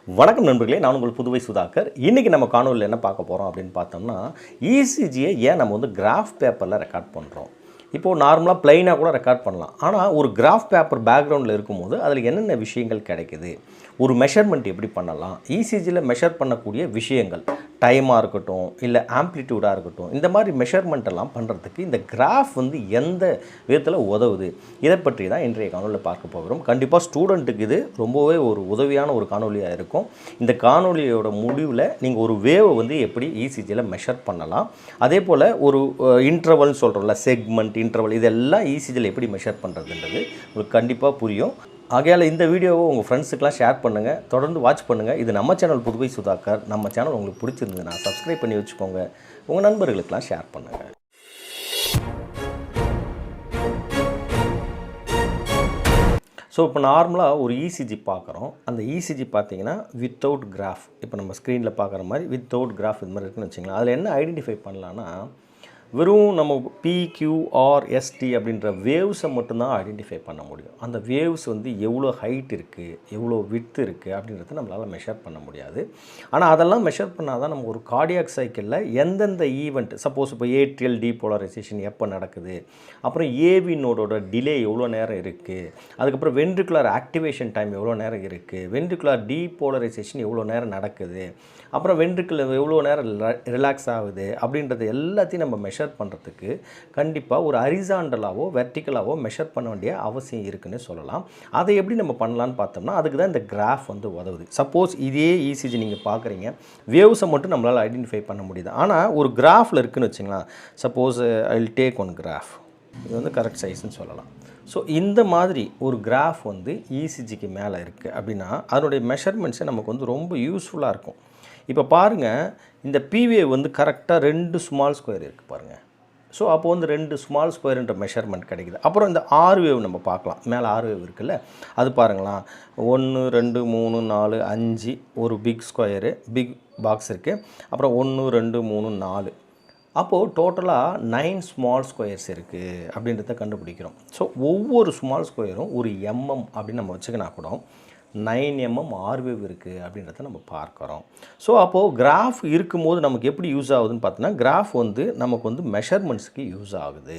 வணக்கம் நண்பர்களே, நான் உங்கள் புதுவை சுதாகர். இன்றைக்கி நம்ம காணொலியில் என்ன பார்க்க போகிறோம் அப்படின்னு பார்த்தோம்னா, இசிஜியை ஏன் நம்ம வந்து கிராஃப் பேப்பரில் ரெக்கார்ட் பண்ணுறோம். இப்போது நார்மலாக ப்ளைனாக கூட ரெக்கார்ட் பண்ணலாம். ஆனால் ஒரு கிராஃப் பேப்பர் பேக்ரவுண்டில் இருக்கும்போது அதில் என்னென்ன விஷயங்கள் கிடைக்குது, ஒரு மெஷர்மெண்ட் எப்படி பண்ணலாம், இசிஜியில் மெஷர் பண்ணக்கூடிய விஷயங்கள் டைமாக இருக்கட்டும், இல்லை ஆம்ப்ளிடியூடாக இருக்கட்டும், இந்த மாதிரி மெஷர்மெண்ட் எல்லாம் பண்ணுறதுக்கு இந்த கிராஃப் வந்து எந்த விதத்தில் உதவுது, இதை பற்றி தான் இன்றைய காணொலியில் பார்க்க போகிறோம். கண்டிப்பாக ஸ்டூடெண்ட்டுக்கு இது ரொம்பவே ஒரு உதவியான ஒரு காணொலியாக இருக்கும். இந்த காணொலியோட முடிவில் நீங்கள் ஒரு வேவை வந்து எப்படி இசிஜியில் மெஷர் பண்ணலாம், அதே போல் ஒரு இன்டர்வல்னு சொல்கிறோம்ல, செக்மெண்ட், இன்டர்வல், இதெல்லாம் இசிஜியில் எப்படி மெஷர் பண்ணுறதுன்றது உங்களுக்கு கண்டிப்பாக புரியும். ஆகையால் இந்த வீடியோவை உங்கள் ஃப்ரெண்ட்ஸுக்கெலாம் ஷேர் பண்ணுங்கள், தொடர்ந்து வாட்ச் பண்ணுங்கள். இது நம்ம சேனல் புதுவை சுதாகர். நம்ம சேனல் உங்களுக்கு பிடிச்சிருந்ததுன்னா சப்ஸ்கிரைப் பண்ணி வச்சுக்கோங்க, உங்கள் நண்பர்களுக்கெலாம் ஷேர் பண்ணுங்கள். ஸோ இப்போ நார்மலாக ஒரு இசிஜி பார்க்குறோம். அந்த இசிஜி பார்த்தீங்கன்னா வித்தவுட் கிராஃப், இப்போ நம்ம ஸ்க்ரீனில் பார்க்குற மாதிரி வித்தவுட் கிராஃப் இது மாதிரி இருக்குன்னு வச்சுக்கலாம். அதில் என்ன ஐடென்டிஃபை பண்ணலான்னா, வெறும் நம்ம பிக்யூஆர்எஸ்டி அப்படின்ற வேவ்ஸை மட்டும்தான் ஐடென்டிஃபை பண்ண முடியும். அந்த வேவ்ஸ் வந்து எவ்வளோ ஹைட் இருக்குது, எவ்வளோ விட்த் இருக்குது அப்படின்றத நம்மளால் மெஷர் பண்ண முடியாது. ஆனால் அதெல்லாம் மெஷர் பண்ணால் தான் நம்ம ஒரு கார்டியாக் சைக்கிளில் எந்தெந்த ஈவெண்ட், சப்போஸ் இப்போ ஏட்ரியல் டீபோலரைசேஷன் எப்போ நடக்குது, அப்புறம் ஏவி நோடோட டிலே எவ்வளோ நேரம் இருக்குது, அதுக்கப்புறம் வென்ட்ரிகுலர் ஆக்டிவேஷன் டைம் எவ்வளோ நேரம் இருக்குது, வென்ட்ரிகுலர் டீபோலரைசேஷன் எவ்வளோ நேரம் நடக்குது, அப்புறம் வென்ட்ரிகுலர் எவ்வளோ நேரம் ரிலாக்ஸ் ஆகுது அப்படின்றது எல்லாத்தையும் நம்ம மெஷர் பண்ணுறதுக்கு கண்டிப்பாக ஒரு ஹரிசாண்டலாவோ வெர்டிக்கலாவோ மெஷர் பண்ண வேண்டிய அவசியம் இருக்குன்னு சொல்லலாம். அதை எப்படி நம்ம பண்ணலான்னு பார்த்தோம்னா, அதுக்கு தான் இந்த கிராஃப் வந்து உதவுது. சப்போஸ் இதே இசிஜி நீங்கள் பார்க்குறீங்க, வேவ்ஸை மட்டும் நம்மளால் ஐடென்டிஃபை பண்ண முடியுது. ஆனால் ஒரு கிராஃபில் இருக்குதுன்னு வச்சுங்களேன். Suppose I will take one graph, இது வந்து கரெக்ட் சைஸ்ன்னு சொல்லலாம். ஸோ இந்த மாதிரி ஒரு கிராஃப் வந்து இசிஜிக்கு மேலே இருக்குது அப்படின்னா அதனுடைய மெஷர்மெண்ட்ஸை நமக்கு வந்து ரொம்ப யூஸ்ஃபுல்லாக இருக்கும். இப்போ பாருங்கள், இந்த பிவேவ் வந்து கரெக்டாக 2 ஸ்மால் ஸ்கொயர் இருக்குது பாருங்கள். ஸோ அப்போ வந்து 2 ஸ்மால் ஸ்கொயர்ன்ற மெஷர்மெண்ட் கிடைக்குது. அப்புறம் இந்த ஆர் வேவ் நம்ம பார்க்கலாம். மேலே ஆர் வேவ் இருக்குல்ல, அது பாருங்களா, 1 2 3 4 5 ஒரு பிக் ஸ்கொயரு, பிக் பாக்ஸ் இருக்குது. அப்புறம் 1 2 3 4, அப்போது டோட்டலாக 9 ஸ்மால் ஸ்கொயர்ஸ் இருக்குது அப்படின்றத கண்டுபிடிக்கிறோம். ஸோ ஒவ்வொரு ஸ்மால் ஸ்கொயரும் ஒரு எம்எம் அப்படின்னு நம்ம வச்சுக்கினா கூட 9 mm ஆர்வேவ் இருக்குது அப்படின்றத நம்ம பார்க்குறோம். ஸோ அப்போது கிராஃப் இருக்கும்போது நமக்கு எப்படி யூஸ் ஆகுதுன்னு பார்த்தோன்னா, கிராஃப் வந்து நமக்கு வந்து மெஷர்மெண்ட்ஸ்க்கு யூஸ் ஆகுது.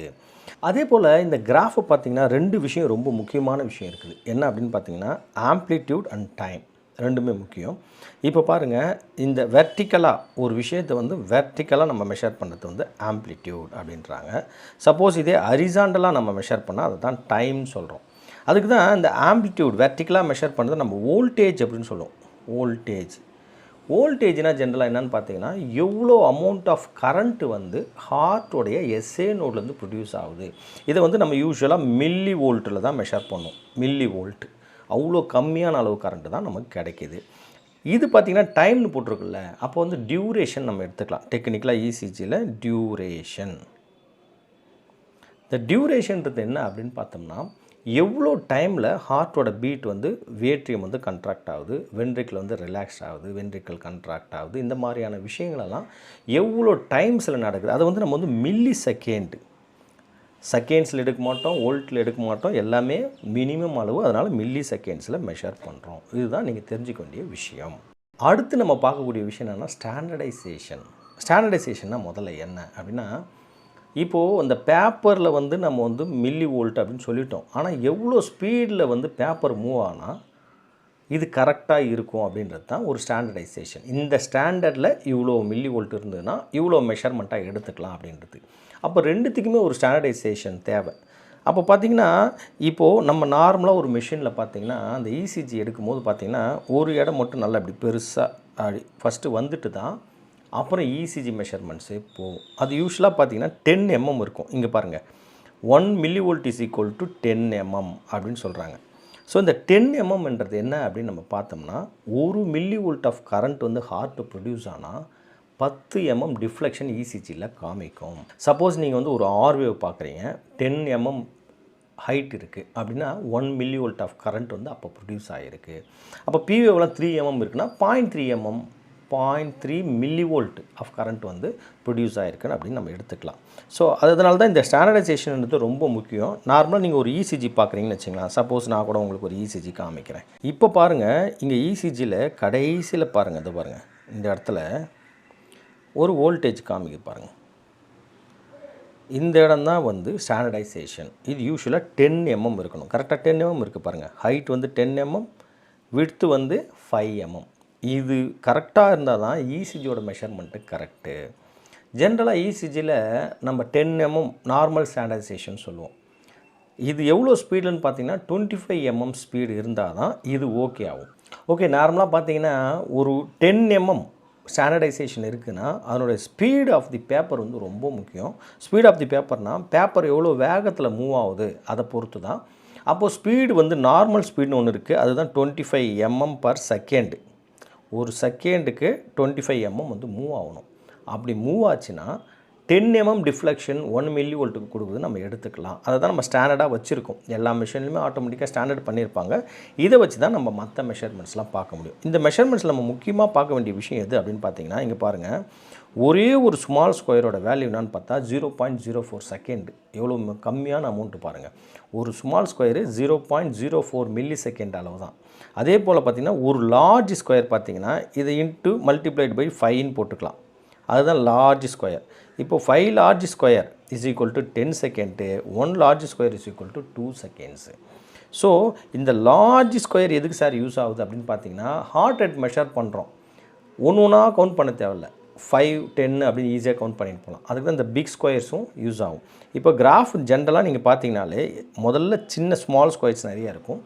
அதே போல் இந்த கிராஃபை பார்த்திங்கன்னா 2 விஷயம் ரொம்ப முக்கியமான விஷயம் இருக்குது. என்ன அப்படின்னு பார்த்தீங்கன்னா, ஆம்ப்ளிடியூட் அண்ட் டைம், ரெண்டுமே முக்கியம். இப்போ பாருங்கள், இந்த வெர்டிக்கலாக ஒரு விஷயத்தை வந்து வெர்டிக்கலாக நம்ம மெஷர் பண்ணுறது வந்து ஆம்ப்ளிடியூட் அப்படின்றாங்க. சப்போஸ் இதே ஹரிசாண்டலாக நம்ம மெஷர் பண்ணால் அதை தான் டைம் சொல்கிறோம். அதுக்கு தான் இந்த ஆம்ப்ளிடியூட் வெர்டிக்கலாக மெஷர் பண்ணுறது நம்ம வோல்டேஜ் அப்படின்னு சொல்லுவோம். வோல்டேஜ்னால் ஜென்ரலாக என்னென்னு பார்த்தீங்கன்னா, எவ்வளோ அமௌண்ட் ஆஃப் கரண்ட்டு வந்து ஹார்ட்டோடைய எஸ்ஏ நோட்லேருந்து ப்ரொடியூஸ் ஆகுது. இதை வந்து நம்ம யூஸ்வலாக மில்லி வோல்ட்டில் தான் மெஷர் பண்ணுவோம். மில்லி வோல்ட், அவ்வளோ கம்மியான அளவு கரண்ட்டு தான் நமக்கு கிடைக்கிது. இது பார்த்திங்கன்னா டைம்னு போட்டிருக்குல்ல, அப்போ வந்து டியூரேஷன் நம்ம எடுத்துக்கலாம். டெக்னிக்கலாக இசிஜியில் டியூரேஷன், இந்த டியூரேஷன்றது என்ன அப்படின்னு பார்த்தோம்னா, எவ்வளோ டைமில் ஹார்ட்டோட பீட் வந்து வேட்ரியம் வந்து கண்ட்ராக்ட் ஆகுது, வென்ட்ரிக்கிள் வந்து ரிலாக்ஸ் ஆகுது, வென்ட்ரிக்கிள் கண்ட்ராக்ட் ஆகுது, இந்த மாதிரியான விஷயங்களெல்லாம் எவ்வளோ டைம்ஸில் நடக்குது. அதை வந்து நம்ம வந்து மில்லி செகண்ட்ஸில் எடுக்க மாட்டோம், வோல்ட்டில் எடுக்க மாட்டோம், எல்லாமே மினிமம் அளவு. அதனால் மில்லி செகண்ட்ஸில் மெஷர் பண்ணுறோம். இதுதான் நீங்கள் தெரிஞ்சுக்க வேண்டிய விஷயம். அடுத்து நம்ம பார்க்கக்கூடிய விஷயம் என்னென்னா ஸ்டாண்டர்டைசேஷன்னா முதல்ல என்ன அப்படின்னா, இப்போது அந்த பேப்பரில் வந்து நம்ம வந்து மில்லி வோல்ட் அப்படின்னு சொல்லிட்டோம். ஆனால் எவ்வளோ ஸ்பீடில் வந்து பேப்பர் மூவ் ஆனால் இது கரெக்டாக இருக்கும் அப்படின்றது தான் ஒரு ஸ்டாண்டர்டைசேஷன். இந்த ஸ்டாண்டர்டில் இவ்வளோ மில்லி வோல்ட் இருந்ததுன்னா இவ்வளோ மெஷர்மெண்ட்டாக எடுத்துக்கலாம் அப்படின்றது. அப்போ ரெண்டுத்துக்குமே ஒரு ஸ்டாண்டர்டைசேஷன் தேவை. அப்போ பார்த்திங்கன்னா, இப்போது நம்ம நார்மலாக ஒரு மிஷினில் பார்த்திங்கன்னா, அந்த இசிஜி எடுக்கும்போது பார்த்திங்கன்னா ஒரு இடம் மட்டும் நல்லா இப்படி பெருசாக அப்படி ஃபஸ்ட்டு வந்துட்டு தான் அப்புறம் இசிஜி மெஷர்மெண்ட்ஸே போகும். அது யூஸ்வலாக பார்த்திங்கன்னா 10 mm இருக்கும். இங்கே பாருங்கள், 1 mV is equal to 10 mm அப்படின்னு சொல்கிறாங்க. ஸோ இந்த 10 mmன்றது என்ன அப்படின்னு நம்ம பார்த்தோம்னா, 1 mV ஆஃப் கரண்ட் வந்து ஹார்ட்டு ப்ரொடியூஸ் ஆனால் 10 mm டிஃப்ளெக்ஷன் இசிஜியில் காமிக்கும். சப்போஸ் நீங்கள் வந்து ஒரு ஆர்வேவ் பார்க்குறீங்க, 10 mm ஹைட் இருக்குது அப்படின்னா 1 mV ஆஃப் கரண்ட் வந்து அப்போ ப்ரொடியூஸ் ஆகிருக்கு. அப்போ பிவேவ்லாம் 3 mm இருக்குன்னா 0.3 mm 0.3 மில்லிவோல்ட் ஆஃப் கரண்ட் வந்து ப்ரொடியூஸ் ஆகிருக்குன்னு அப்படின்னு நம்ம எடுத்துக்கலாம். ஸோ அதனால தான் இந்த ஸ்டாண்டர்டைசேஷன்ன்றது ரொம்ப முக்கியம். நார்மலாக நீங்கள் ஒரு இசிஜி பார்க்குறீங்கன்னு வச்சுங்களேன். சப்போஸ் நான் கூட உங்களுக்கு ஒரு இசிஜி காமிக்கிறேன். இப்போ பாருங்கள், இங்கே இசிஜியில் கடைசியில் பாருங்கள், இது பாருங்கள், இந்த இடத்துல ஒரு வோல்டேஜ் காமிக்க பாருங்கள். இந்த இடம் தான் வந்து ஸ்டாண்டர்டைசேஷன். இது யூஸ்வலாக 10 mm இருக்கணும். கரெக்டாக 10 mm இருக்குது பாருங்கள். ஹைட் வந்து 10 mm, விட்த்து வந்து 5 mm. இது கரெக்டாக இருந்தால் தான் இசிஜியோட மெஷர்மெண்ட்டு கரெக்டு. ஜென்ரலாக இசிஜியில் நம்ம 10 mm நார்மல் ஸ்டாண்டர்டைசேஷன் சொல்லுவோம். இது எவ்வளோ ஸ்பீடுன்னு பார்த்தீங்கன்னா 25 mm ஸ்பீடு இருந்தால் தான் இது ஓகே ஆகும். ஓகே, நார்மலாக பார்த்தீங்கன்னா ஒரு 10 mm ஸ்டாண்டர்டைசேஷன் இருக்குதுன்னா அதனுடைய ஸ்பீட் ஆஃப் தி பேப்பர் வந்து ரொம்ப முக்கியம். ஸ்பீட் ஆஃப் தி பேப்பர்னால் பேப்பர் எவ்வளோ வேகத்தில் மூவ் ஆகுது அதை பொறுத்து தான். அப்போது ஸ்பீடு வந்து நார்மல் ஸ்பீடுன்னு ஒன்று இருக்குது, அதுதான் 25 mm/s. ஒரு செகண்டுக்கு 25 mm வந்து மூவ் ஆகணும். அப்படி மூவ் ஆச்சுன்னா 10 mm டிஃப்ளெக்ஷன் 1 மில்லிவோல்ட்டுக்கு கொடுக்குது நம்ம எடுத்துக்கலாம். அதை தான் நம்ம ஸ்டாண்டர்டாக வச்சுருக்கோம். எல்லா மெஷின்லையுமே ஆட்டோமேட்டிக்காக ஸ்டாண்டர்ட் பண்ணியிருப்பாங்க. இதை வச்சு தான் நம்ம மற்ற மெஷர்மெண்ட்ஸ்லாம் பார்க்க முடியும். இந்த மெஷர்மெண்ட்ஸில் நம்ம முக்கியமாக பார்க்க வேண்டிய விஷயம் எது அப்படின்னு பார்த்தீங்கன்னா, இங்கே பாருங்கள், ஒரே ஒரு ஸ்மால் ஸ்கொயரோட வேல்யூ என்னான்னு பார்த்தா 0.04 செகண்ட். எவ்வளோ கம்மியான அமௌண்ட்டு பாருங்கள். ஒரு ஸ்மால் ஸ்கொயரு 0.04 மில்லி செகண்ட் அளவு தான். அதே போல் பார்த்திங்கன்னா ஒரு லார்ஜ் ஸ்கொயர் பார்த்திங்கன்னா இதை இன்ட்டு மல்டிப்ளைட் பை 5ன்னு போட்டுக்கலாம். அதுதான் லார்ஜ் ஸ்கொயர். இப்போ 5 large square is equal to 10 second, 1 large square is equal to 2 seconds. So இந்த லார்ஜ் ஸ்கொயர் எதுக்கு சார் யூஸ் ஆகுது அப்படின்னு பார்த்தீங்கன்னா, ஹார்ட் ரேட் மெஷர் பண்ணுறோம். ஒன்று கவுண்ட் பண்ண தேவையில்ல, 5, 10 அப்படின்னு ஈஸியாக கவுண்ட் பண்ணிட்டு போகலாம். அதுக்கு தான் இந்த பிக் ஸ்கொயர்ஸும் யூஸ் ஆகும். இப்போ கிராஃப் ஜென்ரலாக நீங்கள் பார்த்தீங்கனாலே முதல்ல சின்ன ஸ்மால் ஸ்கொயர்ஸ் நிறையா இருக்கும்,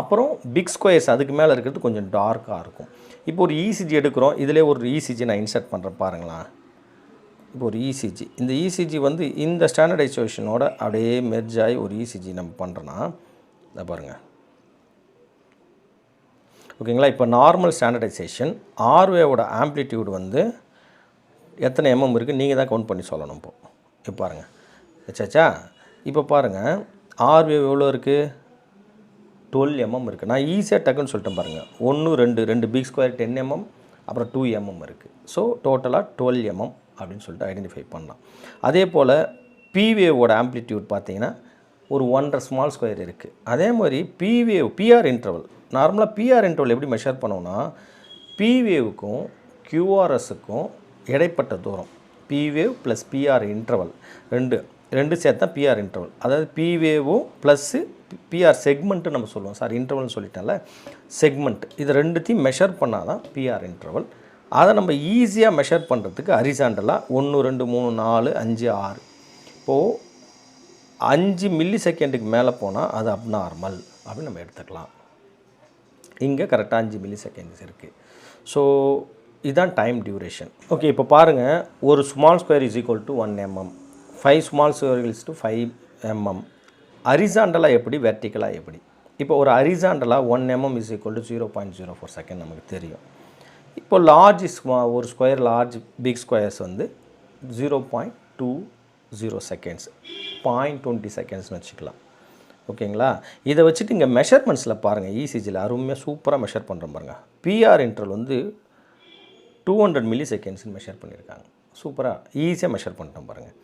அப்புறம் பிக் ஸ்கொயர்ஸ் அதுக்கு மேலே இருக்கிறது கொஞ்சம் டார்க்காக இருக்கும். இப்போ ஒரு இசிஜி எடுக்கிறோம், இதிலே ஒரு இசிஜி நான் இன்சர்ட் பண்ணுறேன் பாருங்களேன். இப்போ ஒரு இசிஜி, இந்த இசிஜி வந்து இந்த ஸ்டாண்டர்டைசேஷனோட அப்படியே மெர்ஜ் ஆகி ஒரு இசிஜி நம்ம பண்ணுறோன்னா இதை பாருங்கள். ஓகேங்களா, இப்போ நார்மல் ஸ்டாண்டர்டைசேஷன் ஆர்வேவோட ஆம்ப்ளிடியூட் வந்து எத்தனை எம்எம் இருக்குது நீங்கள் தான் கவுண்ட் பண்ணி சொல்லணும். இப்போ பாருங்கள் வச்சாச்சா. இப்போ பாருங்கள் ஆர்வே எவ்வளோ இருக்குது, 12 mm இருக்குது. நான் ஈஸியாக டக்குன்னு சொல்லிட்டேன் பாருங்கள். 1 2 பிக் ஸ்கொயர் 10 mm, அப்புறம் 2 mm இருக்குது. ஸோ டோட்டலாக 12 mm அப்படின்னு சொல்லிட்டு ஐடென்டிஃபை பண்ணலாம். அதே போல் பிவேவோட ஆம்ப்ளிடியூட் பார்த்தீங்கன்னா ஒரு 1.5 ஸ்மால் ஸ்கொயர் இருக்குது. அதே மாதிரி பிஆர் இன்டர்வல், நார்மலாக பிஆர் இன்டர்வல் எப்படி மெஷர் பண்ணோன்னா, பிவேவுக்கும் கியூஆர்எஸுக்கும் இடைப்பட்ட தூரம் பிவேவ் ப்ளஸ் பிஆர் இன்டர்வல் ரெண்டு சேர்த்தா பிஆர் இன்டர்வல். அதாவது பிவேவும் ப்ளஸ்ஸு பிஆர் செக்மெண்ட்டு நம்ம சொல்லுவோம். சார் இன்டர்வல்னு சொல்லிட்டேன்ல, செக்மெண்ட், இது ரெண்டுத்தையும் மெஷர் பண்ணால் தான் பிஆர் இன்டர்வல். அதை நம்ம ஈஸியாக மெஷர் பண்ணுறதுக்கு ஹரிசாண்டலாக 1 2 3 4 5 6, இப்போது 5 மில்லி செகண்டுக்கு மேலே போனால் அது அப்நார்மல் அப்படின்னு நம்ம எடுத்துக்கலாம். இங்கே கரெக்டாக 5 மில்லி செகண்ட்ஸ் இருக்குது. ஸோ இதுதான் டைம் டியூரேஷன். ஓகே, இப்போ பாருங்கள், ஒரு small square is equal to 1 mm, 5 small square is to 5 mm. ஹரிசாண்டலாக எப்படி, வெர்டிக்கலாக எப்படி? இப்போ ஒரு ஹரிசாண்டலாக 1 mm is equal to 0.04 second நமக்கு தெரியும். இப்போ ஒரு ஸ்கொயர் லார்ஜ் பிக் ஸ்கொயர்ஸ் வந்து 0.20 செகண்ட்ஸ், 0.20 செகண்ட்ஸ்னு வச்சுக்கலாம். ஓகேங்களா, இதை வச்சுட்டு இங்கே மெஷர்மெண்ட்ஸில் பாருங்கள், இசிஜியில் அருமையாக சூப்பராக மெஷர் பண்ணுறோம் பாருங்கள். பிஆர் இன்டர்வல் வந்து 200 மில்லி செகண்ட்ஸ்னு மெஷர் பண்ணியிருக்காங்க. சூப்பராக ஈஸியாக மெஷர் பண்ணிட்டோம் பாருங்கள்.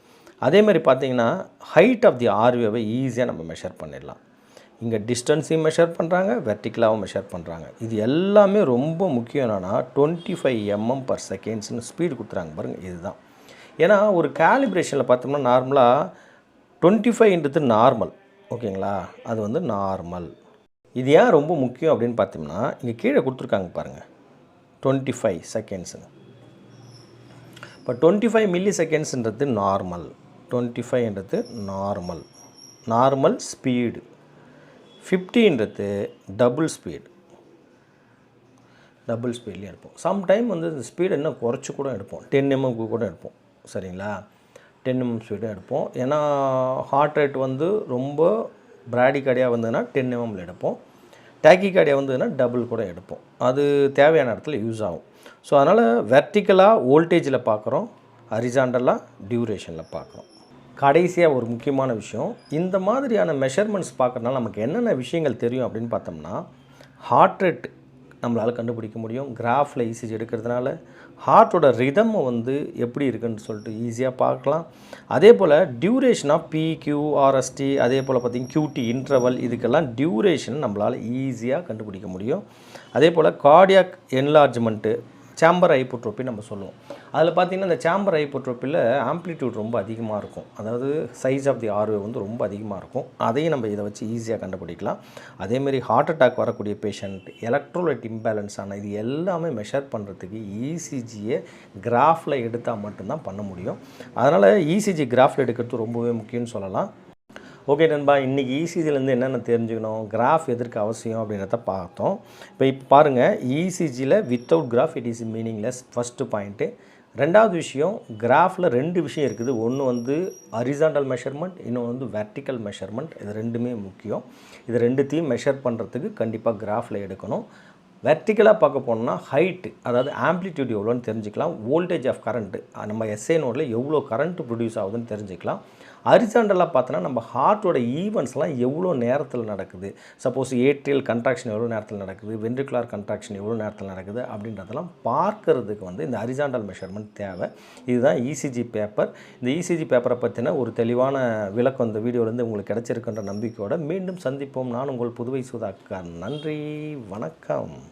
அதேமாதிரி பார்த்தீங்கன்னா ஹைட் ஆஃப் தி ஆர்வேவை ஈஸியாக நம்ம மெஷர் பண்ணிடலாம். இங்கே டிஸ்டன்ஸையும் மெஷர் பண்ணுறாங்க, வெர்டிக்கலாகவும் மெஷர் பண்ணுறாங்க. இது எல்லாமே ரொம்ப முக்கியம். என்னென்னா 25 mm/s ஸ்பீடு கொடுத்துறாங்க பாருங்கள், இதுதான். ஏன்னா ஒரு கேலிப்ரேஷனில் பார்த்தோம்னா நார்மலாக 25ன்றது நார்மல். ஓகேங்களா, அது வந்து நார்மல். இது ஏன் ரொம்ப முக்கியம் அப்படின்னு பார்த்தோம்னா, இங்கே கீழே கொடுத்துருக்காங்க பாருங்கள் 25 செகண்ட்ஸுங்க. இப்போ 25 மில்லி செகண்ட்ஸுன்றது நார்மல், 25ன்றது நார்மல் ஸ்பீடு, 50ன்றது டபுள் ஸ்பீட்லேயே எடுப்போம். சம்டைம் வந்து இந்த ஸ்பீடு இன்னும் குறைச்சி கூட எடுப்போம், 10 mm கூட எடுப்போம். சரிங்களா, 10 mm ஸ்பீடும் எடுப்போம். ஏன்னா ஹார்ட் ரேட் வந்து ரொம்ப பிராடிகார்டியாக வந்ததுன்னா 10 mm எடுப்போம், டேக்கிகார்டியாக வந்ததுன்னா டபுள் கூட எடுப்போம். அது தேவையான இடத்துல யூஸ் ஆகும். ஸோ அதனால் வெர்டிக்கலாக வோல்டேஜில் பார்க்குறோம், ஹரிசாண்டலாக டியூரேஷனில் பார்க்குறோம். கடைசியாக ஒரு முக்கியமான விஷயம், இந்த மாதிரியான மெஷர்மெண்ட்ஸ் பார்க்குறதுனால நமக்கு என்னென்ன விஷயங்கள் தெரியும் அப்படின்னு பார்த்தோம்னா, ஹார்ட் ரேட் நம்மளால் கண்டுபிடிக்க முடியும். கிராஃபில் இசிஜி எடுக்கிறதுனால ஹார்ட்டோட ரிதம் வந்து எப்படி இருக்குன்னு சொல்லிட்டு ஈஸியாக பார்க்கலாம். அதே போல் டியூரேஷன் ஆஃப் பிக்யூஆர்எஸ்டி, அதே போல் பார்த்திங்கன்னா கியூடி இன்டர்வல், இதுக்கெல்லாம் டியூரேஷன் நம்மளால் ஈஸியாக கண்டுபிடிக்க முடியும். அதே போல் கார்டியாக் என்லார்ஜ்மெண்ட்டு, சேம்பர் ஹைப்போட்ரோபி நம்ம சொல்லுவோம். அதில் பார்த்திங்கன்னா இந்த சேம்பர் ஹைப்போட்ரோபியில் ஆம்ப்ளிடியூட் ரொம்ப அதிகமாக இருக்கும். அதாவது சைஸ் ஆஃப் தி ஆர்வே வந்து ரொம்ப அதிகமாக இருக்கும். அதையும் நம்ம இதை வச்சு ஈஸியாக கண்டுபிடிக்கலாம். அதேமாரி ஹார்ட் அட்டாக் வரக்கூடிய பேஷண்ட், எலக்ட்ரோலைட் இம்பேலன்ஸ் ஆன இது எல்லாமே மெஷர் பண்ணுறதுக்கு இசிஜியை கிராஃபில் எடுத்தால் மட்டும்தான் பண்ண முடியும். அதனால் இசிஜி கிராஃபில் எடுக்கிறது ரொம்பவே முக்கியம்னு சொல்லலாம். ஓகே நண்பா, இன்றைக்கி இசிஜிலேருந்து என்னென்ன தெரிஞ்சுக்கணும், கிராஃப் எதற்கு அவசியம் அப்படின்றத பார்த்தோம். இப்போ பாருங்கள், இசிஜியில் without graph it is meaningless, first point. ரெண்டாவது விஷயம், கிராஃபில் 2 விஷயம் இருக்குது. ஒன்று வந்து ஹரிசாண்டல் மெஷர்மெண்ட், இன்னொன்று வந்து வெர்டிக்கல் மெஷர்மெண்ட். இது ரெண்டுமே முக்கியம். இது ரெண்டுத்தையும் மெஷர் பண்ணுறதுக்கு கண்டிப்பாக கிராஃபில் எடுக்கணும். வெர்டிக்கலாக பார்க்க போனோம்னா ஹைட்டு, அதாவது ஆம்ப்ளிடியூட் எவ்வளோன்னு தெரிஞ்சுக்கலாம். வோல்டேஜ் ஆஃப் கரண்ட்டு, நம்ம எஸ்ஐ நோடில் எவ்வளோ கரண்ட்டு ப்ரொடியூஸ் ஆகுதுன்னு தெரிஞ்சுக்கலாம். ஹரிசாண்டலாக பார்த்தோன்னா நம்ம ஹார்ட்டோட ஈவெண்ட்ஸ்லாம் எவ்வளோ நேரத்தில் நடக்குது, சப்போஸ் ஏட்ரியல் கன்ட்ராக்ஷன் எவ்வளோ நேரத்தில் நடக்குது, வென்ட்ரிகுலர் கன்ட்ராக்ஷன் எவ்வளோ நேரத்தில் நடக்குது அப்படின்றதெல்லாம் பார்க்கறதுக்கு வந்து இந்த ஹரிசாண்டல் மெஷர்மெண்ட் தேவை. இதுதான் இசிஜி பேப்பர். இந்த இசிஜி பேப்பரை பற்றின ஒரு தெளிவான விளக்கம் இந்த வீடியோலேருந்து உங்களுக்கு கிடைச்சிருக்குன்ற நம்பிக்கையோடு மீண்டும் சந்திப்போம். நான் உங்கள் புதுவை சுதாகர். நன்றி, வணக்கம்.